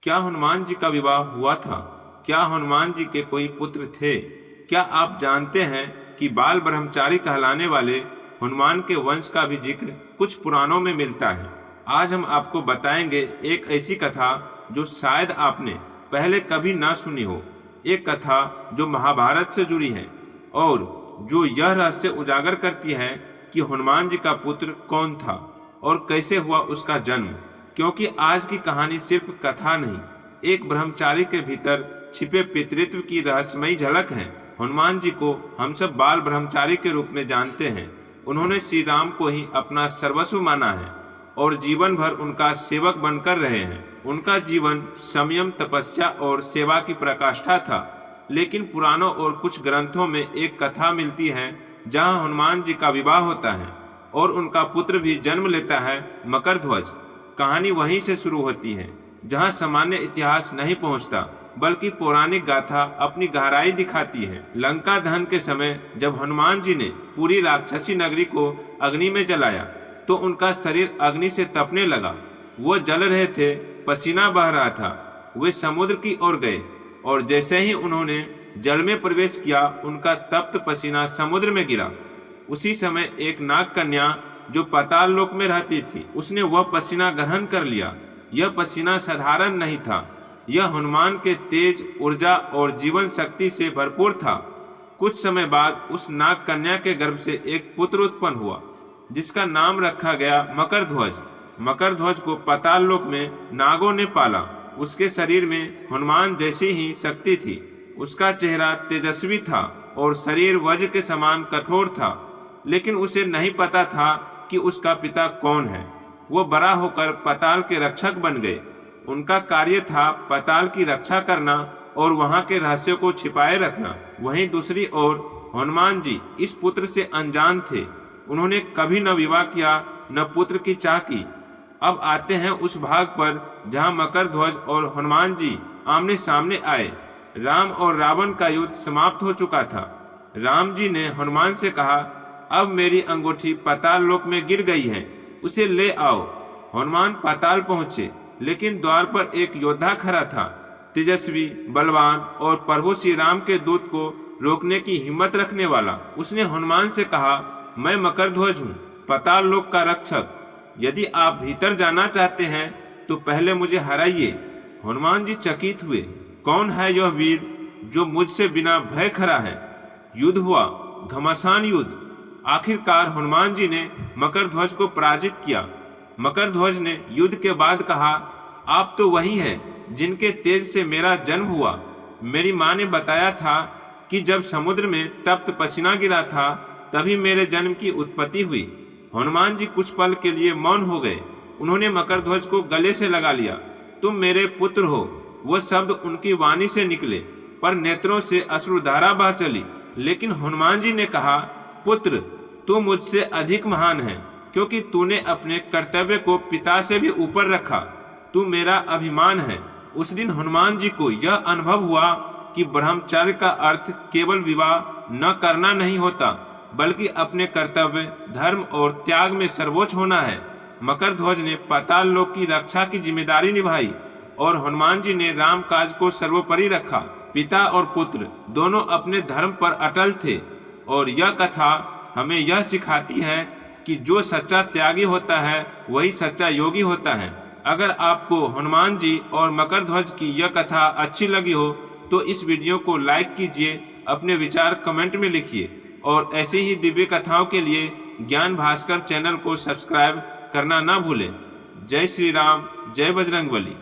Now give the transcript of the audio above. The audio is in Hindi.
क्या हनुमान जी का विवाह हुआ था? क्या हनुमान जी के कोई पुत्र थे? क्या आप जानते हैं कि बाल ब्रह्मचारी कहलाने वाले हनुमान के वंश का भी जिक्र कुछ पुराणों में मिलता है। आज हम आपको बताएंगे एक ऐसी कथा जो शायद आपने पहले कभी ना सुनी हो। एक कथा जो महाभारत से जुड़ी है और जो यह रहस्य उजागर करती है कि हनुमान जी का पुत्र कौन था और कैसे हुआ उसका जन्म। क्योंकि आज की कहानी सिर्फ कथा नहीं, एक ब्रह्मचारी के भीतर छिपे पितृत्व की रहस्यमयी झलक है। हनुमान जी को हम सब बाल ब्रह्मचारी के रूप में जानते हैं। उन्होंने श्री राम को ही अपना सर्वस्व माना है और जीवन भर उनका सेवक बनकर रहे हैं। उनका जीवन संयम, तपस्या और सेवा की प्रकाष्ठा था। लेकिन पुराणों और कुछ ग्रंथों में एक कथा मिलती है जहां हनुमान जी का विवाह होता है और उनका पुत्र भी जन्म लेता है, मकरध्वज। कहानी वहीं से शुरू होती है जहां सामान्य इतिहास नहीं पहुंचता, बल्कि पौराणिक गाथा अपनी गहराई दिखाती है। लंका दहन के समय जब हनुमान जी ने पूरी राक्षसी नगरी को अग्नि में जलाया तो उनका शरीर अग्नि से तपने लगा। वो जल रहे थे, पसीना बह रहा था। वे समुद्र की ओर गए और जैसे ही उन्होंने जल में प्रवेश किया, उनका तप्त पसीना समुद्र में गिरा। उसी समय एक नाग कन्या जो पाताल लोक में रहती थी, उसने वह पसीना ग्रहण कर लिया। यह पसीना साधारण नहीं था, यह हनुमान के तेज, ऊर्जा और जीवन शक्ति से भरपूर था। कुछ समय बाद उस नाग कन्या के गर्भ से एक पुत्र उत्पन्न हुआ जिसका नाम रखा गया मकरध्वज। मकरध्वज को पाताल लोक में नागों ने पाला। उसके शरीर में हनुमान जैसी ही शक्ति थी। उसका चेहरा तेजस्वी था और शरीर वज्र के समान कठोर था। लेकिन उसे नहीं पता था कि उसका पिता कौन है। वो बड़ा होकर पाताल के रक्षक बन गए। उनका कार्य था पाताल की रक्षा करना और वहां के रहस्यों को छिपाए रखना। वहीं दूसरी ओर हनुमान जी इस पुत्र से अनजान थे। उन्होंने कभी न विवाह किया, न पुत्र की चाह की। अब आते हैं उस भाग पर जहां मकरध्वज और हनुमान जी आमने सामने आए। राम और रावण का युद्ध समाप्त हो चुका था। राम जी ने हनुमान से कहा, अब मेरी अंगूठी पाताल लोक में गिर गई है, उसे ले आओ। हनुमान पाताल पहुंचे, लेकिन द्वार पर एक योद्धा खड़ा था, तेजस्वी, बलवान और प्रभु श्री राम के दूत को रोकने की हिम्मत रखने वाला। उसने हनुमान से कहा, मैं मकरध्वज हूँ, पाताल लोक का रक्षक। यदि आप भीतर जाना चाहते हैं तो पहले मुझे हराइए। हनुमान जी चकित हुए। कौन है यह वीर जो मुझसे बिना भय खड़ा है? युद्ध हुआ, घमासान युद्ध। आखिरकार हनुमान जी ने मकरध्वज को पराजित किया। मकरध्वज ने युद्ध के बाद कहा, आप तो वही हैं जिनके तेज से मेरा जन्म हुआ। मेरी माँ ने बताया था कि जब समुद्र में तप्त पसीना गिरा था तभी मेरे जन्म की उत्पत्ति हुई। हनुमान जी कुछ पल के लिए मौन हो गए। उन्होंने मकरध्वज को गले से लगा लिया। तुम मेरे पुत्र हो। वह शब्द उनकी वाणी से निकले, पर नेत्रों से अश्रुधारा बह चली। लेकिन हनुमान जी ने कहा, पुत्र, तू मुझसे अधिक महान है, क्योंकि तूने अपने कर्तव्य को पिता से भी ऊपर रखा। तू मेरा अभिमान है। उस दिन हनुमान जी को यह अनुभव हुआ कि ब्रह्मचर्य का अर्थ केवल विवाह न करना नहीं होता, बल्कि अपने कर्तव्य, धर्म और त्याग में सर्वोच्च होना है। मकरध्वज ने पाताल लोक की रक्षा की जिम्मेदारी निभाई और हनुमान जी ने राम काज को सर्वोपरि रखा। पिता और पुत्र दोनों अपने धर्म पर अटल थे। और यह कथा हमें यह सिखाती है कि जो सच्चा त्यागी होता है वही सच्चा योगी होता है। अगर आपको हनुमान जी और मकरध्वज की यह कथा अच्छी लगी हो तो इस वीडियो को लाइक कीजिए, अपने विचार कमेंट में लिखिए और ऐसे ही दिव्य कथाओं के लिए ज्ञान भास्कर चैनल को सब्सक्राइब करना ना भूलें। जय श्री राम, जय बजरंगबली।